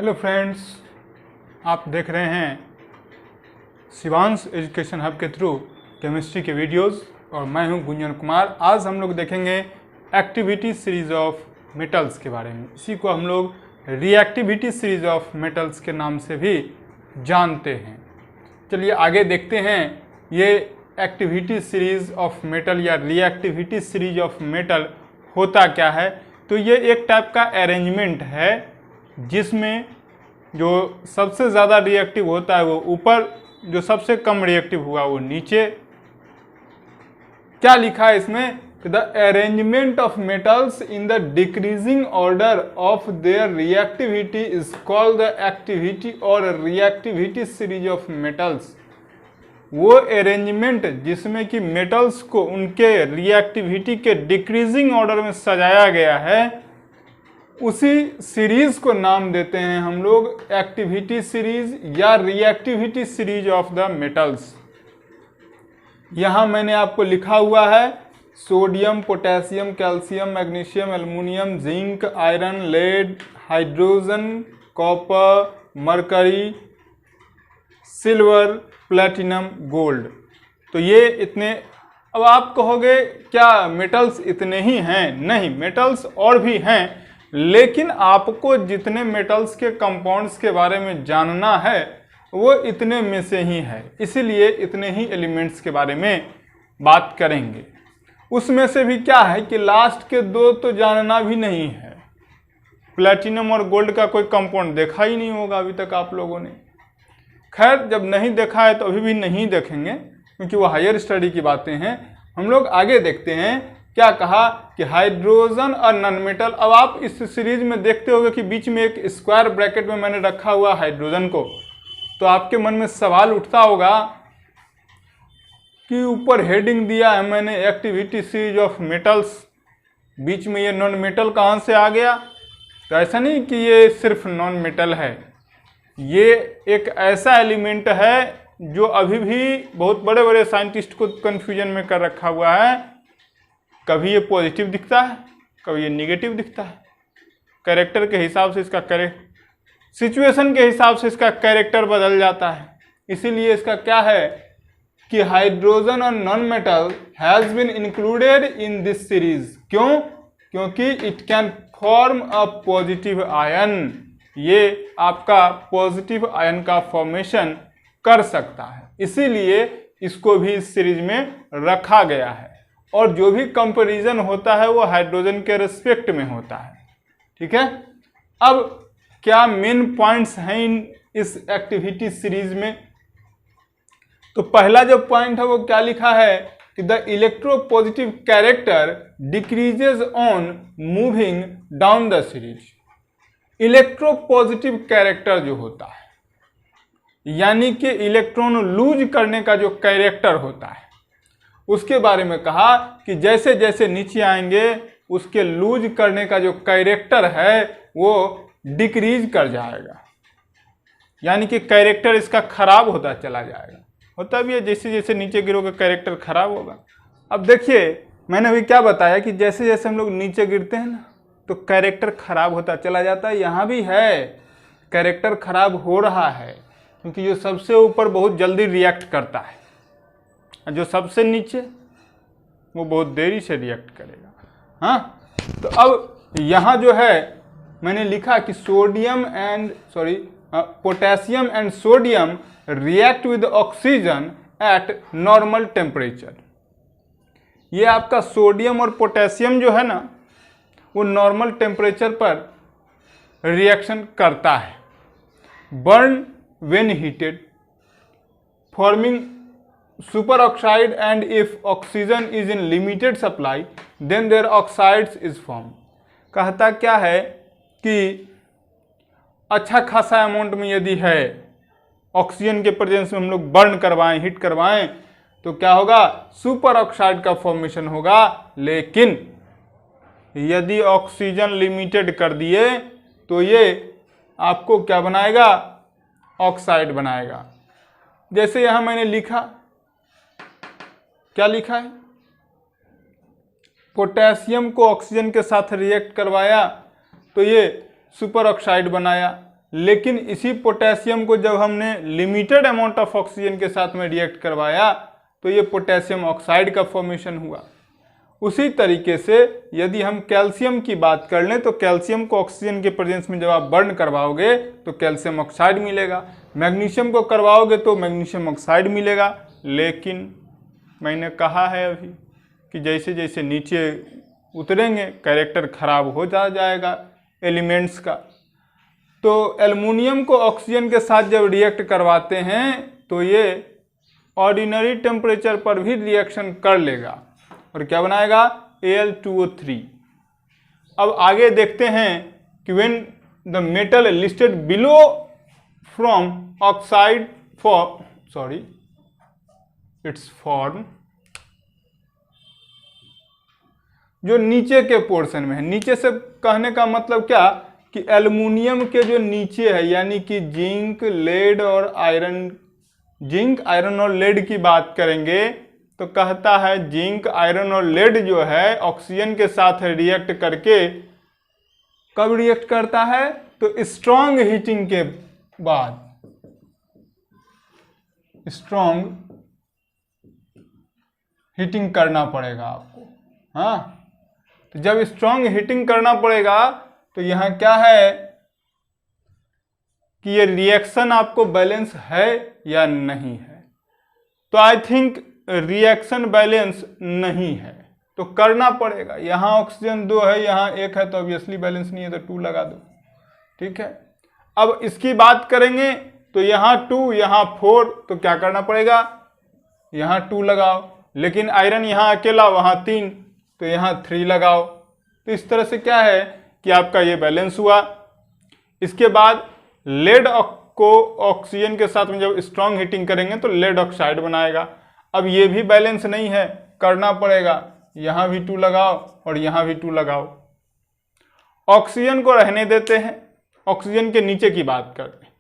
Hello friends, आप देख रहे हैं शिवांश एजुकेशन हब के थ्रू केमिस्ट्री के वीडियोस और मैं हूं गुंजन कुमार। आज हम लोग देखेंगे एक्टिविटी सीरीज ऑफ मेटल्स के बारे में। इसी को हम लोग रिएक्टिविटी सीरीज ऑफ मेटल्स के नाम से भी जानते हैं। चलिए आगे देखते हैं ये एक्टिविटी सीरीज ऑफ मेटल या रिएक्टिविटी सीरीज ऑफ मेटल होता क्या है। तो ये एक टाइप का अरेंजमेंट है जिसमें जो सबसे ज़्यादा रिएक्टिव होता है वो ऊपर, जो सबसे कम रिएक्टिव हुआ वो नीचे। क्या लिखा है इसमें? The arrangement of metals in the decreasing order of their reactivity is called the activity और रिएक्टिविटी सीरीज ऑफ मेटल्स। वो अरेंजमेंट जिसमें कि मेटल्स को उनके रिएक्टिविटी के डिक्रीजिंग ऑर्डर में सजाया गया है, उसी सीरीज को नाम देते हैं हम लोग एक्टिविटी सीरीज या reactivity series of the metals. यहां मैंने आपको लिखा हुआ है sodium, potassium, calcium, magnesium, aluminium, zinc, iron, lead, hydrogen, copper, mercury, silver, platinum, gold. तो ये इतने। अब आप कहोगे क्या मेटल्स इतने ही हैं? नहीं, मेटल्स और भी हैं, लेकिन आपको जितने मेटल्स के कंपाउंड्स के बारे में जानना है वो इतने में से ही है, इसीलिए इतने ही एलिमेंट्स के बारे में बात करेंगे। उसमें से भी क्या है कि लास्ट के दो तो जानना भी नहीं है। प्लैटिनम और गोल्ड का कोई कंपाउंड देखा ही नहीं होगा अभी तक आप लोगों ने। खैर, जब नहीं देखा है तो अभी भी नहीं देखेंगे क्योंकि वो हायर स्टडी की बातें हैं। हम लोग आगे देखते हैं क्या कहा कि हाइड्रोजन और नॉन मेटल। अब आप इस सीरीज में देखते होंगे कि बीच में एक स्क्वायर ब्रैकेट में मैंने रखा हुआ हाइड्रोजन को, तो आपके मन में सवाल उठता होगा कि ऊपर हेडिंग दिया है मैंने एक्टिविटी सीरीज ऑफ मेटल्स, बीच में ये नॉन मेटल कहाँ से आ गया? तो ऐसा नहीं कि ये सिर्फ नॉन मेटल है, ये एक ऐसा एलिमेंट है जो अभी भी बहुत बड़े बड़े साइंटिस्ट को कन्फ्यूजन में कर रखा हुआ है। कभी ये पॉजिटिव दिखता है, कभी ये निगेटिव दिखता है। कैरेक्टर के हिसाब से इसका सिचुएशन के हिसाब से इसका कैरेक्टर बदल जाता है। इसीलिए इसका क्या है कि हाइड्रोजन और non metal has been included in this series. क्यों? क्योंकि it can form a positive ion. ये आपका पॉजिटिव आयन का फॉर्मेशन कर सकता है, इसीलिए इसको भी इस सीरीज में रखा गया है। और जो भी कंपैरिजन होता है वो हाइड्रोजन के रिस्पेक्ट में होता है। ठीक है। अब क्या मेन पॉइंट्स हैं इस एक्टिविटी सीरीज में? तो पहला जो पॉइंट है वो क्या लिखा है कि the electropositive character decreases on moving down the series. Electropositive character जो होता है, यानी कि इलेक्ट्रॉन लूज करने का जो कैरेक्टर होता है, उसके बारे में कहा कि जैसे जैसे नीचे आएंगे उसके लूज करने का जो कैरेक्टर है वो डिक्रीज कर जाएगा, यानी कि कैरेक्टर इसका खराब होता चला जाएगा। होता भी है, जैसे जैसे नीचे गिरोगे कैरेक्टर खराब होगा। अब देखिए, मैंने अभी क्या बताया कि जैसे जैसे हम लोग नीचे गिरते हैं ना तो कैरेक्टर खराब होता चला जाता है। यहाँ भी है, कैरेक्टर खराब हो रहा है क्योंकि जो सबसे ऊपर बहुत जल्दी रिएक्ट करता है, जो सबसे नीचे वो बहुत देरी से रिएक्ट करेगा। हाँ, तो अब यहाँ जो है मैंने लिखा कि potassium and sodium react with oxygen eight normal temperature. ये आपका सोडियम और पोटेशियम जो है ना वो नॉर्मल टेम्परेचर पर रिएक्शन करता है। Burn when heated forming super oxide and if oxygen is in limited supply then their oxides is form. कहता क्या है कि अच्छा खासा अमाउंट में यदि है ऑक्सीजन के प्रेजेंस में हम लोग बर्न करवाएं, हीट करवाएं, तो क्या होगा? सुपर ऑक्साइड का फॉर्मेशन होगा। लेकिन यदि ऑक्सीजन लिमिटेड कर दिए तो ये आपको क्या बनाएगा? ऑक्साइड बनाएगा। जैसे यहां मैंने लिखा, क्या लिखा है? पोटेशियम को ऑक्सीजन के साथ रिएक्ट करवाया तो ये सुपर ऑक्साइड बनाया। लेकिन इसी पोटेशियम को जब हमने लिमिटेड अमाउंट ऑफ ऑक्सीजन के साथ में रिएक्ट करवाया तो ये पोटेशियम ऑक्साइड का फॉर्मेशन हुआ। उसी तरीके से यदि हम कैल्शियम की बात कर लें तो कैल्शियम को ऑक्सीजन के प्रेजेंस में जब आप बर्न करवाओगे तो कैल्शियम ऑक्साइड मिलेगा, मैग्नीशियम को करवाओगे तो मैग्नीशियम ऑक्साइड मिलेगा। लेकिन मैंने कहा है अभी कि जैसे जैसे नीचे उतरेंगे कैरेक्टर खराब हो जाएगा एलिमेंट्स का। तो एल्युमिनियम को ऑक्सीजन के साथ जब रिएक्ट करवाते हैं तो ये ऑर्डिनरी टेम्परेचर पर भी रिएक्शन कर लेगा और क्या बनाएगा, Al2O3। अब आगे देखते हैं कि when the metal listed below from oxide it's form, जो नीचे के पोर्शन में है, नीचे से कहने का मतलब क्या कि एल्युमिनियम के जो नीचे है यानी कि जिंक, लेड और आयरन, जिंक, आयरन और लेड की बात करेंगे तो कहता है जिंक, आयरन और लेड जो है ऑक्सीजन के साथ रिएक्ट करके कब रिएक्ट करता है, तो स्ट्रॉन्ग हीटिंग के बाद, स्ट्रॉन्ग हीटिंग करना पड़ेगा आपको। हाँ, तो जब स्ट्रॉन्ग हीटिंग करना पड़ेगा तो यहां क्या है कि ये रिएक्शन आपको बैलेंस है या नहीं है। तो आई थिंक रिएक्शन बैलेंस नहीं है तो करना पड़ेगा। यहाँ ऑक्सीजन 2 है, यहाँ 1 है, तो ऑब्वियसली बैलेंस नहीं है तो 2 लगा दो। ठीक है, अब इसकी बात करेंगे तो यहाँ 2, यहाँ 4, तो क्या करना पड़ेगा, यहाँ 2 लगाओ। लेकिन आयरन यहाँ अकेला, वहाँ 3, तो यहाँ 3 लगाओ। तो इस तरह से क्या है कि आपका ये बैलेंस हुआ। इसके बाद लेड को ऑक्सीजन के साथ में जब स्ट्रॉन्ग हीटिंग करेंगे तो लेड ऑक्साइड बनाएगा। अब ये भी बैलेंस नहीं है, करना पड़ेगा, यहाँ भी 2 लगाओ और यहाँ भी 2 लगाओ। ऑक्सीजन को रहने देते हैं, ऑक्सीजन के नीचे की बात करते हैं।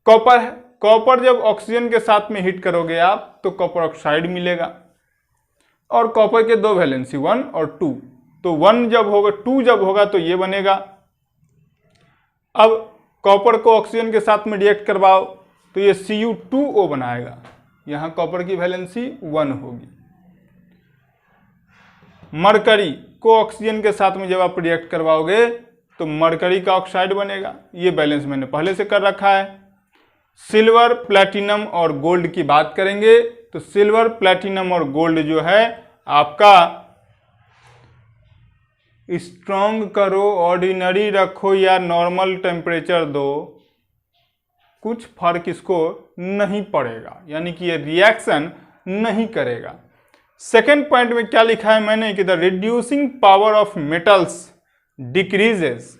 कॉपर है, कॉपर जब ऑक्सीजन के साथ में हीट करोगे आप तो कॉपर ऑक्साइड मिलेगा। और कॉपर के 2 वैलेंसी 1 और 2, तो 1 जब होगा 2 जब होगा तो ये बनेगा। अब कॉपर को ऑक्सीजन के साथ में रिएक्ट करवाओ तो ये Cu2O बनाएगा, यहाँ कॉपर की वैलेंसी 1 होगी। मरकरी को ऑक्सीजन के साथ में जब आप रिएक्ट करवाओगे तो मरकरी का ऑक्साइड बनेगा, ये बैलेंस मैंने पहले से कर रखा है। सिल्वर, प्लैटिनम और गोल्ड की बात करेंगे तो सिल्वर, प्लैटिनम और गोल्ड जो है आपका स्ट्रॉन्ग करो, ऑर्डिनरी रखो या नॉर्मल टेम्परेचर दो, कुछ फर्क इसको नहीं पड़ेगा, यानी कि ये रिएक्शन नहीं करेगा। सेकेंड पॉइंट में क्या लिखा है मैंने कि the reducing power of metals decreases,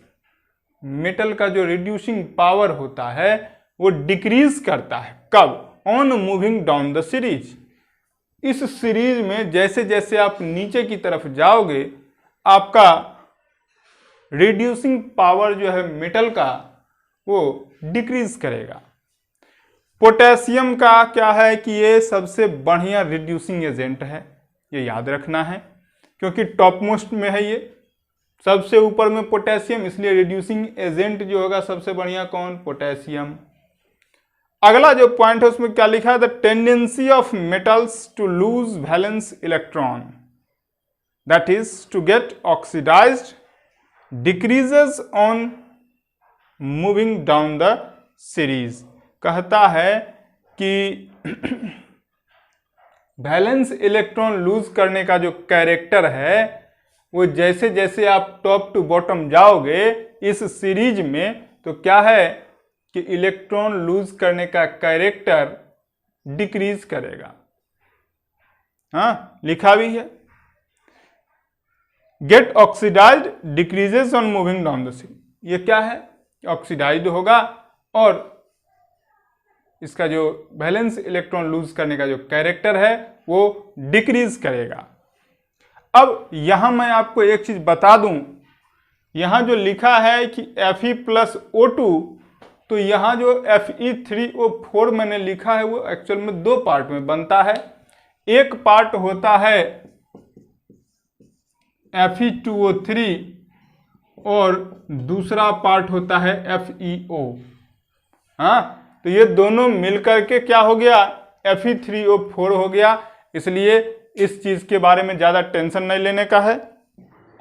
metal का जो रिड्यूसिंग पावर होता है वो डिक्रीज करता है। कब, on moving down the series. इस सीरीज में जैसे जैसे आप नीचे की तरफ जाओगे आपका रिड्यूसिंग पावर जो है मेटल का वो डिक्रीज करेगा। पोटेशियम का क्या है कि ये सबसे बढ़िया रिड्यूसिंग एजेंट है, ये याद रखना है क्योंकि टॉप मोस्ट में है, ये सबसे ऊपर में पोटेशियम, इसलिए रिड्यूसिंग एजेंट जो होगा सबसे बढ़िया कौन, पोटेशियम। अगला जो पॉइंट है उसमें क्या लिखा है, the tendency of metals to lose valence electron that is to get oxidised decreases on moving down the series. कहता है कि वैलेंस इलेक्ट्रॉन लूज करने का जो कैरेक्टर है वो जैसे जैसे आप टॉप टू बॉटम जाओगे इस सीरीज में तो क्या है कि इलेक्ट्रॉन लूज करने का कैरेक्टर डिक्रीज करेगा। हाँ, लिखा भी है, get oxidised decreases on moving down the series. ये क्या है, ऑक्सीडाइज्ड होगा और इसका जो वैलेंस इलेक्ट्रॉन लूज करने का जो कैरेक्टर है वो डिक्रीज करेगा। अब यहां मैं आपको एक चीज बता दूं, यहां जो लिखा है कि Fe+O2, तो यहां जो Fe3O4 मैंने लिखा है वो एक्चुअल में 2 पार्ट में बनता है। एक पार्ट होता है Fe2O3 और दूसरा पार्ट होता है FeO। हाँ, तो ये दोनों मिलकर के क्या हो गया, Fe3O4 हो गया। इसलिए इस चीज के बारे में ज्यादा टेंशन नहीं लेने का है।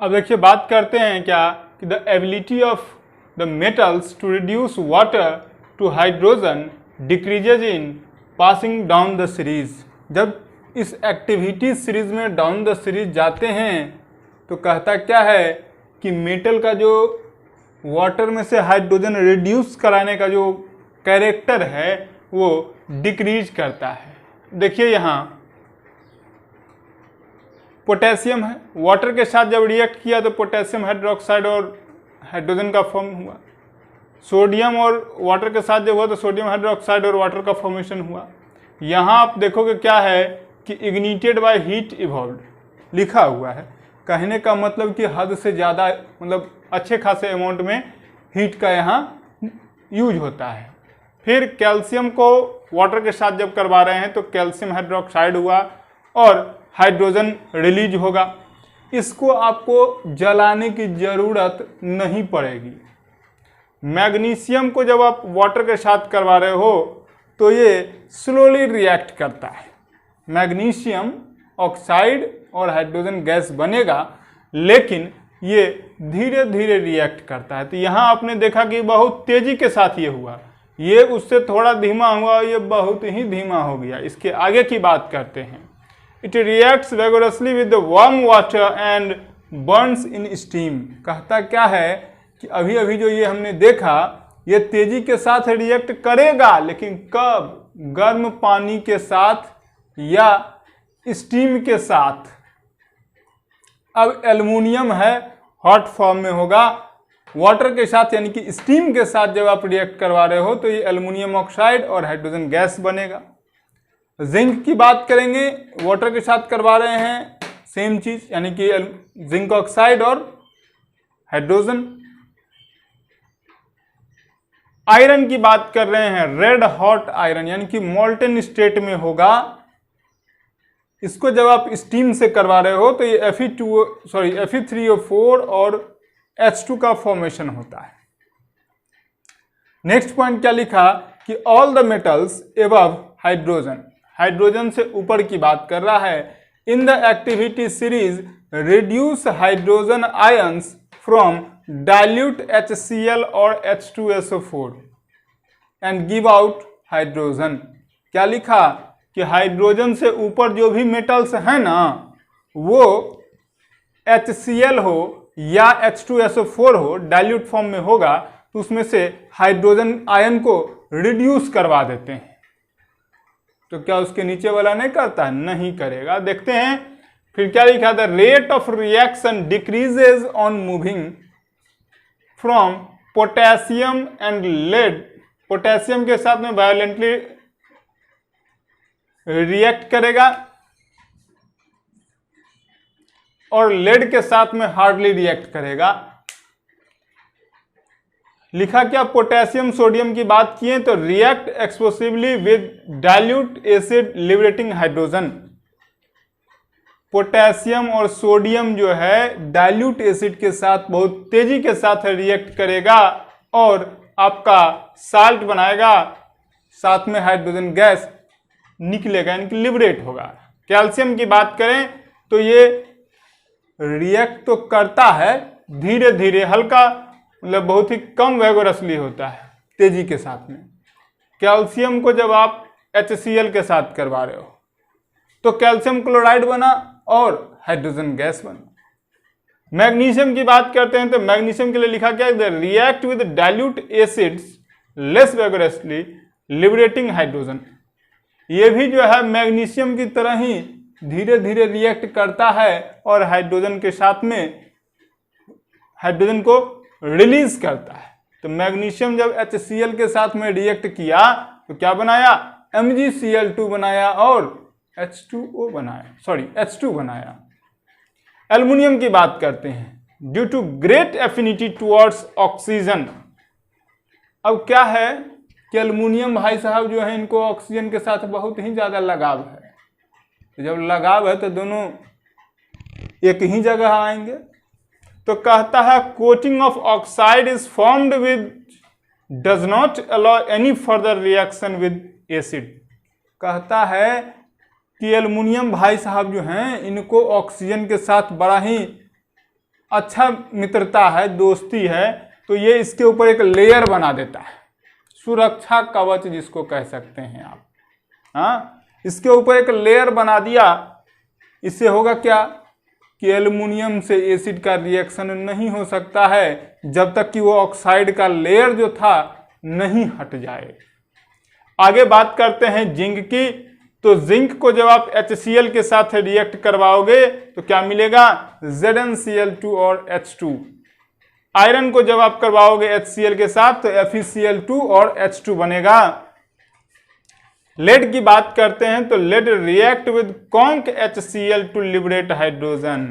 अब देखिए बात करते हैं क्या कि the ability of the metals to reduce water to hydrogen decreases in passing down the series. जब इस एक्टिविटी सीरीज में डाउन द सीरीज जाते हैं तो कहता क्या है कि मेटल का जो वाटर में से हाइड्रोजन रिड्यूस कराने का जो कैरेक्टर है वो डिक्रीज करता है। देखिए यहाँ पोटेशियम है, वाटर के साथ जब रिएक्ट किया तो पोटेशियम हाइड्रोक्साइड और हाइड्रोजन का फॉर्म हुआ। सोडियम और वाटर के साथ जब हुआ तो सोडियम हाइड्रोक्साइड और वाटर का फॉर्मेशन हुआ। यहाँ आप देखोगे क्या है कि इग्निटेड बाय हीट इवॉल्व्ड लिखा हुआ है। कहने का मतलब कि हद से ज़्यादा मतलब अच्छे खासे अमाउंट में हीट का यहाँ यूज होता है। फिर कैल्शियम को वाटर के साथ जब करवा रहे हैं तो कैल्शियम हाइड्रोक्साइड हुआ और हाइड्रोजन रिलीज होगा। इसको आपको जलाने की ज़रूरत नहीं पड़ेगी। मैग्नीशियम को जब आप वाटर के साथ करवा रहे हो तो ये स्लोली रिएक्ट करता है। मैग्नीशियम ऑक्साइड और हाइड्रोजन गैस बनेगा, लेकिन ये धीरे धीरे रिएक्ट करता है। तो यहाँ आपने देखा कि बहुत तेजी के साथ ये हुआ, ये उससे थोड़ा धीमा हुआ, ये बहुत ही धीमा हो गया। इसके आगे की बात करते हैं। It reacts vigorously with the warm water and burns in steam. कहता क्या है कि अभी अभी जो ये हमने देखा ये तेजी के साथ रिएक्ट करेगा, लेकिन कब, गर्म पानी के साथ या स्टीम के साथ। अब एल्युमिनियम है हॉट फॉर्म में होगा, वाटर के साथ यानी कि स्टीम के साथ जब आप रिएक्ट करवा रहे हो तो ये एल्युमिनियम ऑक्साइड और हाइड्रोजन गैस बनेगा। जिंक की बात करेंगे, वाटर के साथ करवा रहे हैं सेम चीज यानी कि जिंक ऑक्साइड और हाइड्रोजन। आयरन की बात कर रहे हैं, रेड हॉट आयरन यानी कि मोल्टन स्टेट में होगा। इसको जब आप स्टीम से करवा रहे हो तो ये Fe3O4 और H2 का फॉर्मेशन होता है। नेक्स्ट पॉइंट क्या लिखा कि all the metals above hydrogen, hydrogen से ऊपर की बात कर रहा है, in the activity series reduce hydrogen ions from dilute HCl और H2SO4 and give out hydrogen. क्या लिखा कि हाइड्रोजन से ऊपर जो भी मेटल्स हैं ना वो HCl हो या H2SO4 हो, डाइल्यूट फॉर्म में होगा तो उसमें से हाइड्रोजन आयन को रिड्यूस करवा देते हैं। तो क्या उसके नीचे वाला नहीं करता है? नहीं करेगा। देखते हैं फिर क्या लिखा था, rate of reaction decreases on moving from potassium and lead. Potassium के साथ में वायलेंटली रिएक्ट करेगा और लेड के साथ में हार्डली रिएक्ट करेगा। लिखा क्या, पोटेशियम सोडियम की बात किए तो react explosively with dilute acid liberating hydrogen. Potassium और सोडियम जो है डाइल्यूट एसिड के साथ बहुत तेजी के साथ रिएक्ट करेगा और आपका साल्ट बनाएगा, साथ में हाइड्रोजन गैस निकलेगा यानी कि लिबरेट होगा। कैल्शियम की बात करें तो ये रिएक्ट तो करता है धीरे धीरे, हल्का मतलब बहुत ही कम वैगोरसली होता है तेजी के साथ में। कैल्शियम को जब आप HCl के साथ करवा रहे हो तो कैल्शियम क्लोराइड बना और हाइड्रोजन गैस बना। मैग्नीशियम की बात करते हैं तो मैग्नीशियम के लिए लिखा क्या है, react with dilute acids less vigorously liberating hydrogen. ये भी जो है मैग्नीशियम की तरह ही धीरे धीरे रिएक्ट करता है और हाइड्रोजन के साथ में हाइड्रोजन को रिलीज करता है। तो मैग्नीशियम जब HCl के साथ में रिएक्ट किया तो क्या बनाया, MgCl2 बनाया और H2O बनाया, H2 बनाया। एल्युमिनियम की बात करते हैं, due to great affinity towards oxygen. अब क्या है कि एल्युमिनियम भाई साहब जो है इनको ऑक्सीजन के साथ बहुत ही ज्यादा लगाव है। तो जब लगाव है तो दोनों एक ही जगह आएंगे। तो कहता है coating of oxide is formed with does not allow any further reaction with acid. कहता है कि एल्युमिनियम भाई साहब जो हैं इनको ऑक्सीजन के साथ बड़ा ही अच्छा मित्रता है, दोस्ती है, तो ये इसके ऊपर एक लेयर बना देता है, सुरक्षा कवच जिसको कह सकते हैं आप। हाँ, इसके ऊपर एक लेयर बना दिया। इससे होगा क्या कि एल्युमिनियम से एसिड का रिएक्शन नहीं हो सकता है जब तक कि वो ऑक्साइड का लेयर जो था नहीं हट जाए। आगे बात करते हैं जिंक की। तो जिंक को जब आप HCl के साथ रिएक्ट करवाओगे तो क्या मिलेगा, ZnCl2 और H2। आयरन को जब आप करवाओगे HCl के साथ तो FeCl2 और H2 बनेगा। लेड की बात करते हैं तो lead react with conc HCl to liberate hydrogen.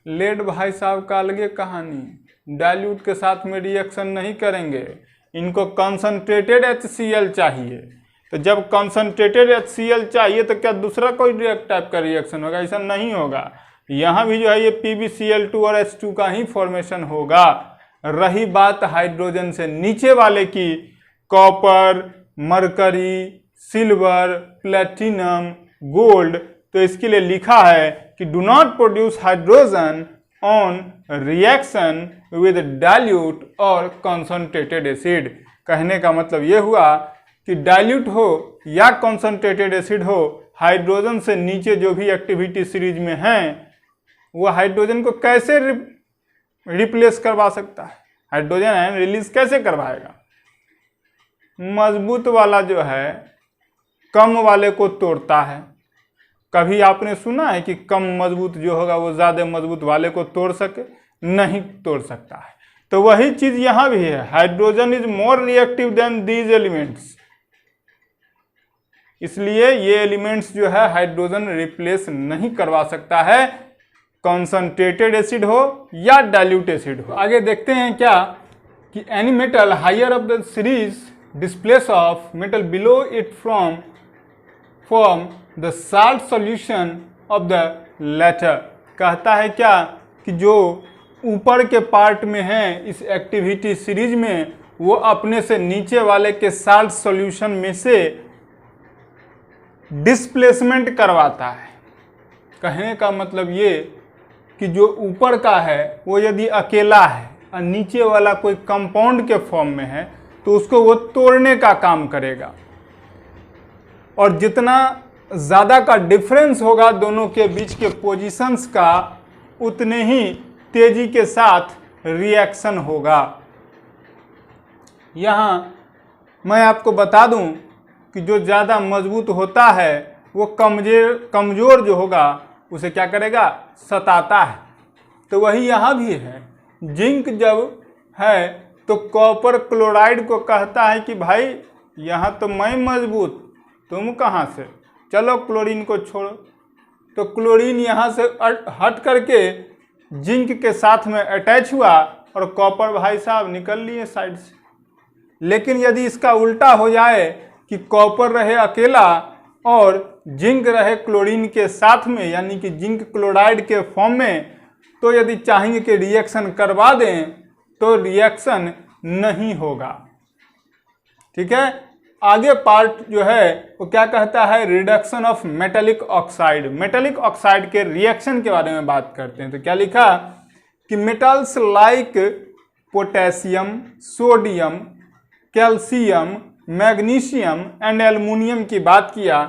Lead भाई साहब का अलगे कहानी, डाइल्यूट के साथ में रिएक्शन नहीं करेंगे, इनको कंसंट्रेटेड HCl चाहिए। तो जब कंसंट्रेटेड HCl चाहिए तो क्या दूसरा कोई टाइप का रिएक्शन होगा? ऐसा नहीं होगा। यहाँ भी जो है ये PbCl2 और H2 का ही फॉर्मेशन होगा। रही बात हाइड्रोजन से नीचे वाले की, copper, mercury, silver, platinum, gold, तो इसके लिए लिखा है कि do not produce hydrogen on reaction with dilute और कंसंट्रेटेड एसिड। कहने का मतलब ये हुआ कि डाइल्यूट हो या कंसंट्रेटेड एसिड हो, हाइड्रोजन से नीचे जो भी एक्टिविटी सीरीज में हैं वो हाइड्रोजन को कैसे रिप्लेस करवा सकता है? हाइड्रोजन आयन रिलीज कैसे करवाएगा? मजबूत वाला जो है कम वाले को तोड़ता है। कभी आपने सुना है कि कम मजबूत जो होगा वो ज्यादा मजबूत वाले को तोड़ सके? नहीं तोड़ सकता है। तो वही चीज यहां भी है, hydrogen is more reactive than these elements. इसलिए ये एलिमेंट्स जो है हाइड्रोजन रिप्लेस नहीं करवा सकता है, कंसंट्रेटेड एसिड हो या डाइल्यूट एसिड हो। आगे देखते हैं क्या कि any metal higher of the series displace of metal below it from form the salt solution of the latter. कहता है क्या कि जो ऊपर के पार्ट में है इस एक्टिविटी सीरीज में वो अपने से नीचे वाले के साल्ट सॉल्यूशन में से डिस्प्लेसमेंट करवाता है। कहने का मतलब ये कि जो ऊपर का है वो यदि अकेला है और नीचे वाला कोई कंपाउंड के फॉर्म में है तो उसको वो तोड़ने का काम करेगा, और जितना ज़्यादा का डिफरेंस होगा दोनों के बीच के पोजीशंस का उतने ही तेजी के साथ रिएक्शन होगा। यहाँ मैं आपको बता दूं कि जो ज़्यादा मजबूत होता है वो कमज़ोर जो होगा उसे क्या करेगा, सताता है। तो वही यहाँ भी है। जिंक जब है तो कॉपर क्लोराइड को कहता है कि भाई यहाँ तो मैं मजबूत, तुम कहाँ से, चलो क्लोरीन को छोड़ो। तो क्लोरीन यहाँ से हट करके जिंक के साथ में अटैच हुआ और कॉपर भाई साहब निकल लिए साइड से। लेकिन यदि इसका उल्टा हो जाए कि कॉपर रहे अकेला और जिंक रहे क्लोरीन के साथ में, यानी कि जिंक क्लोराइड के फॉर्म में, तो यदि चाहेंगे कि रिएक्शन करवा दें तो रिएक्शन नहीं होगा। ठीक है। आगे पार्ट जो है वो क्या कहता है, reduction of metallic oxide. Metallic oxide के रिएक्शन के बारे में बात करते हैं। तो क्या लिखा कि metals like potassium, sodium, calcium, magnesium and aluminium की बात किया,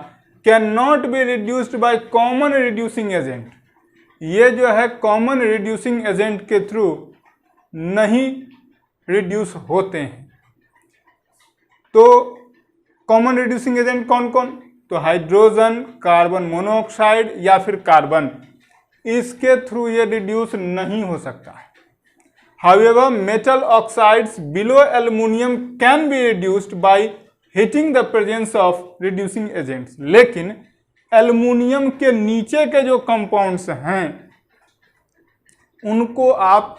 can not be reduced by common reducing agent. ये जो है कॉमन रिड्यूसिंग एजेंट के थ्रू नहीं रिड्यूस होते हैं। तो कॉमन रिड्यूसिंग एजेंट कौन कौन? तो हाइड्रोजन, कार्बन मोनोऑक्साइड या फिर कार्बन, इसके थ्रू ये रिड्यूस नहीं हो सकता है। However, metal oxides below aluminum can be reduced by heating the presence of reducing agents। लेकिन एल्युमिनियम के नीचे के जो कंपाउंड्स हैं उनको आप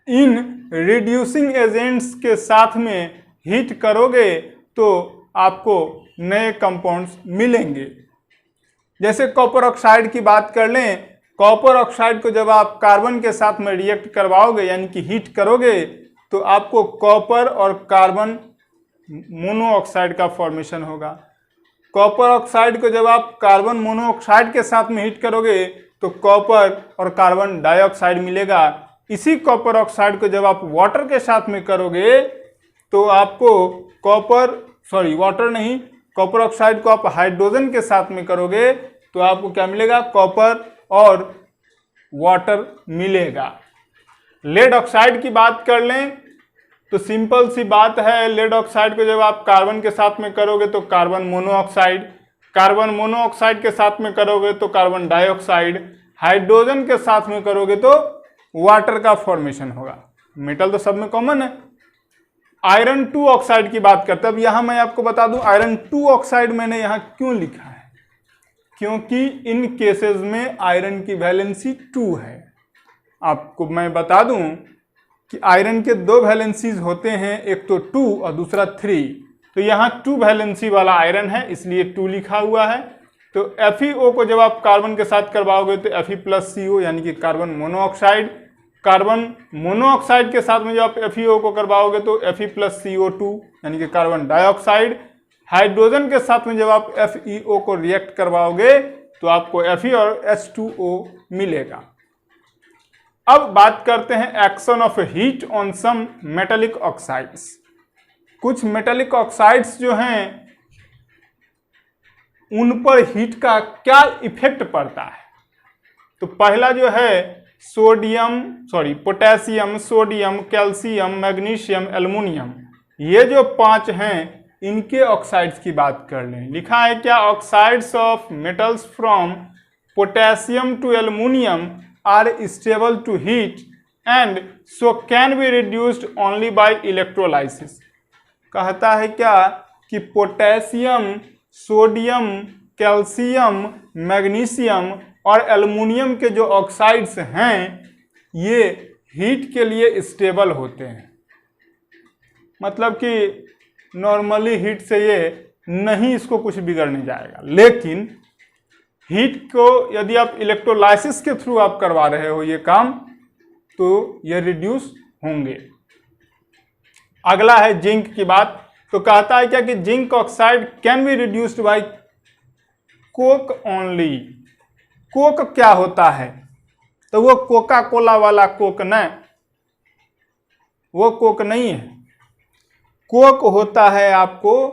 इन रिड्यूसिंग एजेंट्स के साथ में हीट करोगे तो आपको नए कंपाउंड्स मिलेंगे। जैसे कॉपर ऑक्साइड की बात कर लें कॉपर ऑक्साइड को जब आप कार्बन के साथ में रिएक्ट करवाओगे यानी कि हीट करोगे तो आपको कॉपर और कार्बन मोनोऑक्साइड का फॉर्मेशन होगा। कॉपर ऑक्साइड को जब आप कार्बन मोनोऑक्साइड के साथ में हीट करोगे तो कॉपर और कार्बन डाइऑक्साइड मिलेगा। इसी कॉपर ऑक्साइड को जब आप वाटर के साथ में करोगे तो आपको कॉपर ऑक्साइड को आप हाइड्रोजन के साथ में करोगे तो आपको क्या मिलेगा, कॉपर और वाटर मिलेगा। लेड ऑक्साइड की बात कर लें तो सिंपल सी बात है, लेड ऑक्साइड को जब आप कार्बन के साथ में करोगे तो कार्बन मोनोऑक्साइड, कार्बन मोनोऑक्साइड के साथ में करोगे तो कार्बन डाइऑक्साइड, हाइड्रोजन के साथ में करोगे तो वाटर का फॉर्मेशन होगा। मेटल तो सब में कॉमन है। आयरन 2 ऑक्साइड की बात करते हैं। अब यहां मैं आपको बता दूं आयरन 2 ऑक्साइड मैंने यहां क्यों लिखा है, क्योंकि इन केसेस में आयरन की वैलेंसी 2 है। आपको मैं बता दूं कि आयरन के 2 वैलेंसीज होते हैं, एक तो 2 और दूसरा 3। तो यहाँ 2 वैलेंसी वाला आयरन है इसलिए 2 लिखा हुआ है। तो FeO को जब आप कार्बन के साथ करवाओगे तो Fe+CO यानी कि कार्बन मोनोऑक्साइड, कार्बन मोनोऑक्साइड के साथ में जब आप FeO को करवाओगे तो Fe+CO2 यानी कि कार्बन डाइऑक्साइड, हाइड्रोजन के साथ में जब आप FeO को रिएक्ट करवाओगे तो आपको Fe और H2O मिलेगा। अब बात करते हैं action of heat on some metallic oxides. कुछ मेटालिक ऑक्साइड्स जो हैं उन पर हीट का क्या इफेक्ट पड़ता है। तो पहला जो है potassium, sodium, calcium, magnesium, aluminium, ये जो 5 हैं इनके ऑक्साइड्स की बात कर लें। लिखा है क्या, oxides of metals from potassium to aluminium are stable to heat and so can be reduced only by electrolysis। कहता है क्या कि पोटेशियम, सोडियम, कैल्शियम, मैग्नीशियम और एल्युमिनियम के जो ऑक्साइड्स हैं ये हीट के लिए स्टेबल होते हैं। मतलब कि नॉर्मली हीट से ये नहीं, इसको कुछ बिगड़ने जाएगा, लेकिन हीट को यदि आप इलेक्ट्रोलाइसिस के थ्रू आप करवा रहे हो ये काम तो ये रिड्यूस होंगे। अगला है जिंक की बात। तो कहता है क्या कि zinc oxide can be reduced by Coke only. Coke क्या होता है, तो वो कोका कोला वाला कोक न, वो कोक नहीं है। कोक होता है आपको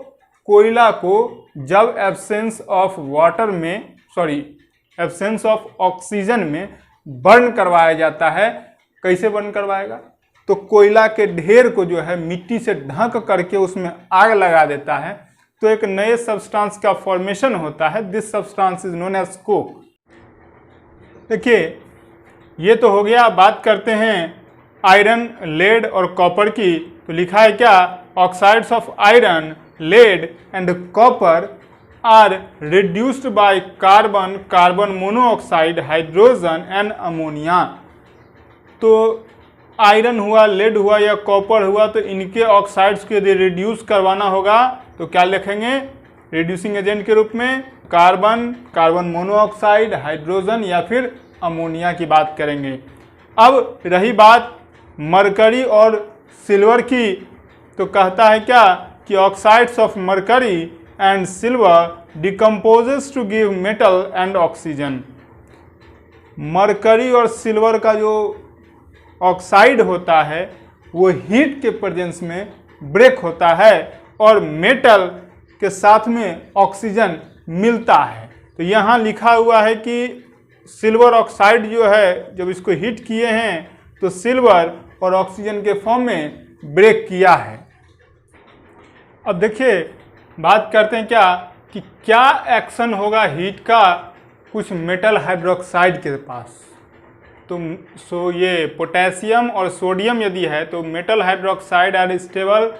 कोयला को जब एब्सेंस ऑफ वाटर में एब्सेंस ऑफ ऑक्सीजन में बर्न करवाया जाता है। कैसे बर्न करवाएगा, तो कोयला के ढेर को जो है मिट्टी से ढक करके उसमें आग लगा देता है तो एक नए सब्सटेंस का फॉर्मेशन होता है। This substance is known as coke. देखिए ये तो हो गया। बात करते हैं आयरन, लेड और कॉपर की। तो लिखा है क्या, oxides of iron, lead and copper are reduced by carbon, carbon monoxide, hydrogen and ammonia। तो आयरन हुआ, लेड हुआ या कॉपर हुआ तो इनके ऑक्साइड्स को यदि रिड्यूस करवाना होगा तो क्या लिखेंगे, रिड्यूसिंग एजेंट के रूप में कार्बन, कार्बन मोनोऑक्साइड, हाइड्रोजन या फिर अमोनिया की बात करेंगे। अब रही बात मरकरी और सिल्वर की, तो कहता है क्या कि oxides of mercury and silver decomposes to give metal and oxygen। Mercury और सिल्वर का जो ऑक्साइड होता है वो हीट के प्रेजेंस में ब्रेक होता है और मेटल के साथ में ऑक्सीजन मिलता है। तो यहाँ लिखा हुआ है कि सिल्वर ऑक्साइड जो है जब इसको हीट किए हैं तो सिल्वर और ऑक्सीजन के फॉर्म में ब्रेक किया है। अब देखिए बात करते हैं क्या एक्शन होगा हीट का कुछ मेटल हाइड्रोक्साइड के पास। तो ये पोटेशियम और सोडियम यदि है तो metal hydroxide are stable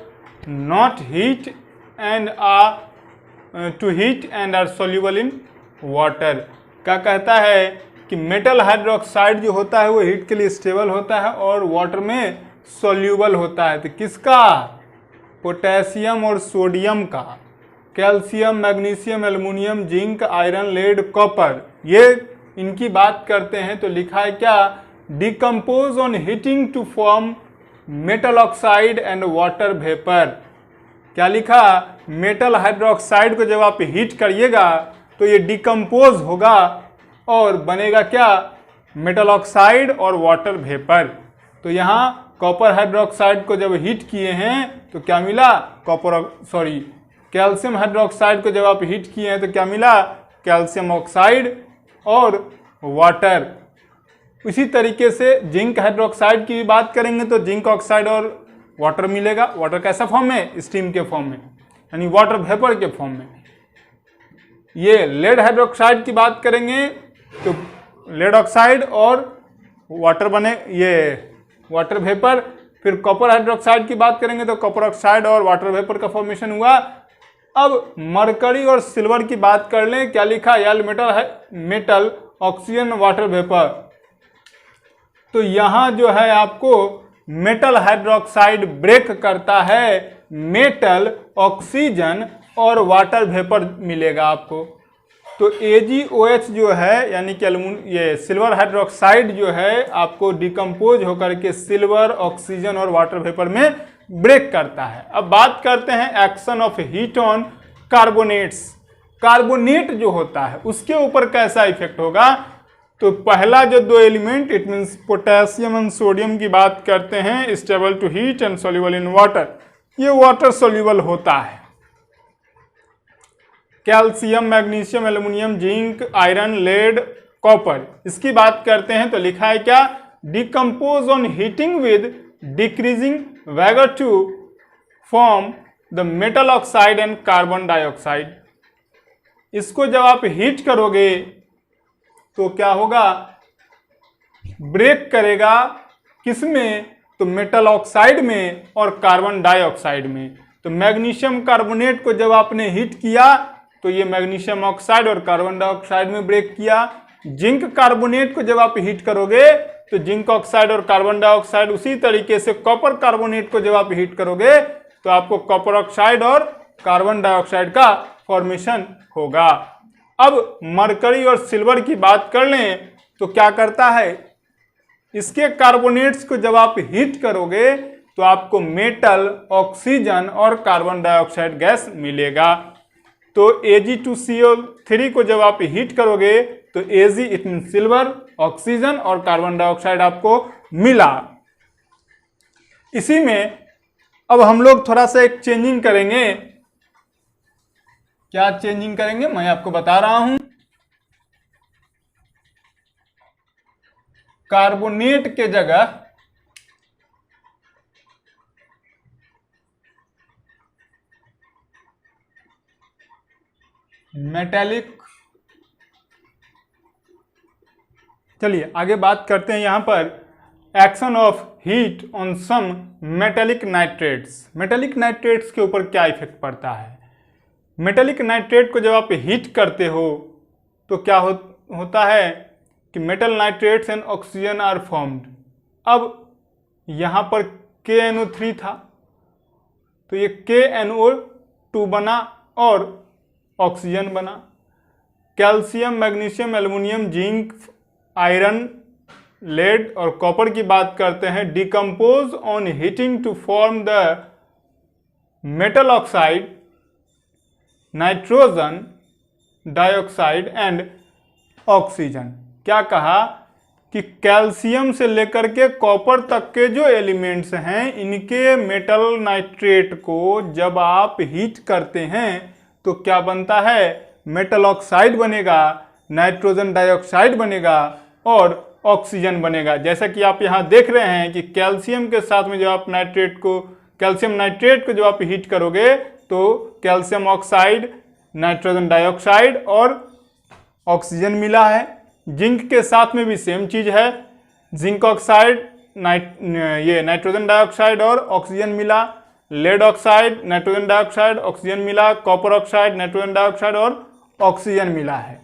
not heat and to heat and are soluble in water. क्या कहता है कि मेटल हाइड्रोक्साइड जो होता है वो हीट के लिए स्टेबल होता है और वाटर में सोल्यूबल होता है। तो किसका, पोटेशियम और सोडियम का। Calcium, magnesium, aluminium, zinc, iron, lead, copper, ये इनकी बात करते हैं तो लिखा है क्या, decompose on heating to form metal oxide and water vapour. क्या लिखा, मेटल हाइड्रोक्साइड को जब आप हीट करिएगा तो ये डिकम्पोज होगा और बनेगा क्या, मेटल ऑक्साइड और वाटर वेपर। तो यहाँ कॉपर हाइड्रोक्साइड को जब हीट किए हैं तो क्या मिला, कैल्शियम हाइड्रोक्साइड को जब आप हीट किए हैं तो क्या मिला, कैल्शियम ऑक्साइड और वाटर। इसी तरीके से जिंक हाइड्रोक्साइड की बात करेंगे तो जिंक ऑक्साइड और वाटर मिलेगा। वाटर कैसा फॉर्म में, स्टीम के फॉर्म में, यानी वाटर वेपर के फॉर्म में। ये लेड हाइड्रोक्साइड की बात करेंगे तो लेड ऑक्साइड और वाटर बने, ये वाटर वेपर। फिर कॉपर हाइड्रोक्साइड की बात करेंगे तो कॉपर ऑक्साइड और वाटर वेपर का फॉर्मेशन हुआ। अब मरकरी और सिल्वर की बात कर लें, क्या लिखा, एल मेटल है, मेटल ऑक्सीजन वाटर वेपर। तो यहां जो है आपको मेटल हाइड्रोक्साइड ब्रेक करता है मेटल ऑक्सीजन और वाटर वेपर मिलेगा आपको। तो AgOH जो है यानी कि ये सिल्वर हाइड्रोक्साइड जो है आपको डिकम्पोज होकर के सिल्वर, ऑक्सीजन और वाटर वेपर में ब्रेक करता है। अब बात करते हैं action of heat on carbonates. Carbonate जो होता है उसके ऊपर कैसा इफेक्ट होगा, तो पहला जो दो element it means potassium and sodium की बात करते हैं, stable to heat and soluble in water, ये वाटर सोल्यूबल होता है। Calcium, magnesium, aluminium, zinc, iron, lead, copper, इसकी बात करते हैं तो लिखा है क्या, decompose on heating with decreasing vigour to form the metal oxide and carbon dioxide. इसको जब आप हीट करोगे तो क्या होगा, ब्रेक करेगा किसमें, तो मेटल ऑक्साइड में और कार्बन डाइऑक्साइड में। तो मैग्नीशियम कार्बोनेट को जब आपने हीट किया तो ये मैग्नीशियम ऑक्साइड और कार्बन डाइऑक्साइड में ब्रेक किया। जिंक कार्बोनेट को जब आप हीट करोगे तो जिंक ऑक्साइड और कार्बन डाइऑक्साइड, उसी तरीके से कॉपर कार्बोनेट को जब आप हीट करोगे तो आपको कॉपर ऑक्साइड और कार्बन डाइऑक्साइड का फॉर्मेशन होगा। अब मरकरी और सिल्वर की बात कर लें तो क्या करता है, इसके कार्बोनेट्स को जब आप हीट करोगे तो आपको मेटल, ऑक्सीजन और कार्बन डाइऑक्साइड गैस मिलेगा। तो Ag2CO3 को जब आप हीट करोगे तो Ag it mean silver, oxygen और कार्बन डाइऑक्साइड आपको मिला। इसी में अब हम लोग थोड़ा सा एक चेंजिंग करेंगे। क्या चेंजिंग करेंगे मैं आपको बता रहा हूं। कार्बोनेट के जगह मेटालिक, चलिए आगे बात करते हैं यहां पर action of heat on some metallic nitrates. Metallic nitrates के ऊपर क्या इफेक्ट पड़ता है। मेटालिक नाइट्रेट को जब आप हीट करते हो तो क्या होता है कि metal nitrates and oxygen are formed. अब यहाँ पर KNO3 था तो ये KNO2 बना और ऑक्सीजन बना। Calcium, magnesium, aluminium, zinc, iron, lead और कॉपर की बात करते हैं, decompose on heating to form the metal oxide, nitrogen dioxide and oxygen. क्या कहा कि कैल्शियम से लेकर के कॉपर तक के जो एलिमेंट्स हैं इनके मेटल नाइट्रेट को जब आप हीट करते हैं तो क्या बनता है, मेटल ऑक्साइड बनेगा, नाइट्रोजन डाइऑक्साइड बनेगा और ऑक्सीजन बनेगा। जैसा कि आप यहाँ देख रहे हैं कि कैल्शियम के साथ में जब आप कैल्शियम नाइट्रेट को जब आप हीट करोगे तो कैल्शियम ऑक्साइड, नाइट्रोजन डाइऑक्साइड और ऑक्सीजन मिला है। जिंक के साथ में भी सेम चीज है, जिंक ऑक्साइड, ये नाइट्रोजन डाइऑक्साइड और ऑक्सीजन मिला। Lead oxide, nitrogen dioxide, oxygen मिला। कॉपर ऑक्साइड, नाइट्रोजन डाइऑक्साइड और ऑक्सीजन मिला है।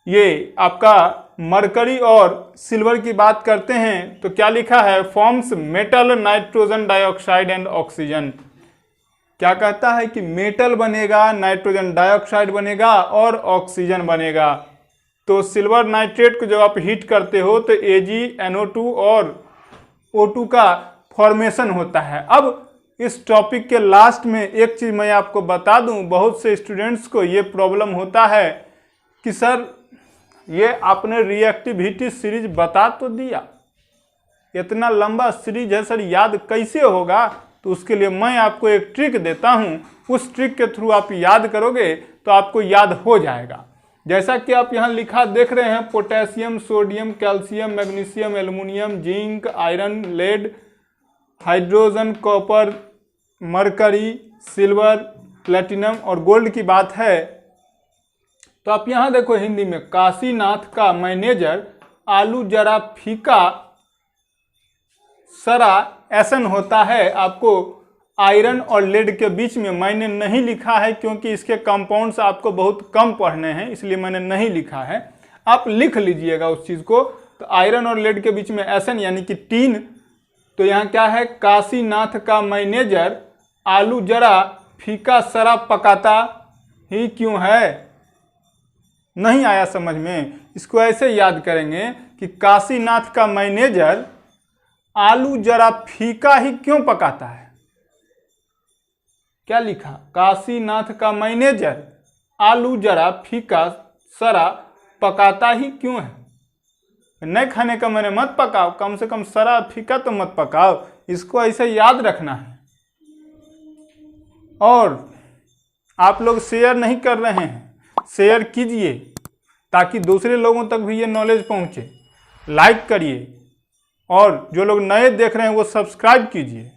ये आपका मरकरी और सिल्वर की बात करते हैं तो क्या लिखा है, forms metal, nitrogen dioxide and oxygen. क्या कहता है कि मेटल बनेगा, नाइट्रोजन डाइऑक्साइड बनेगा और ऑक्सीजन बनेगा। तो सिल्वर नाइट्रेट को जब आप हीट करते हो तो AgNO2 और O2 का फॉर्मेशन होता है। अब इस टॉपिक के लास्ट में एक चीज़ मैं आपको बता दूं, बहुत से स्टूडेंट्स को ये प्रॉब्लम होता है कि सर ये आपने रिएक्टिविटी सीरीज बता तो दिया, इतना लंबा सीरीज है सर, याद कैसे होगा? तो उसके लिए मैं आपको एक ट्रिक देता हूं, उस ट्रिक के थ्रू आप याद करोगे तो आपको याद हो जाएगा। जैसा कि आप यहाँ लिखा देख रहे हैं, potassium, sodium, calcium, magnesium, aluminium, zinc, iron, lead, hydrogen, copper, mercury, silver, platinum और गोल्ड की बात है। तो आप यहाँ देखो हिंदी में, काशीनाथ का मैनेजर आलू जरा फीका सरा ऐसन होता है। आपको आयरन और लेड के बीच में मैंने नहीं लिखा है क्योंकि इसके कंपाउंड्स आपको बहुत कम पढ़ने हैं, इसलिए मैंने नहीं लिखा है। आप लिख लीजिएगा उस चीज़ को। तो आयरन और लेड के बीच में ऐसन यानी कि टीन। तो यहाँ क्या है, काशीनाथ का मैनेजर आलू जरा फीका सरा पकाता ही क्यों है? नहीं आया समझ में? इसको ऐसे याद करेंगे कि काशीनाथ का मैनेजर आलू जरा फीका ही क्यों पकाता है। क्या लिखा? काशीनाथ का मैनेजर आलू जरा फीका सरा पकाता ही क्यों है? नहीं खाने का मैंने मत पकाओ, कम से कम सरा फीका तो मत पकाओ। इसको ऐसे याद रखना है। और आप लोग शेयर नहीं कर रहे हैं, शेयर कीजिए ताकि दूसरे लोगों तक भी ये नॉलेज पहुंचे। लाइक करिए और जो लोग नए देख रहे हैं वो सब्सक्राइब कीजिए।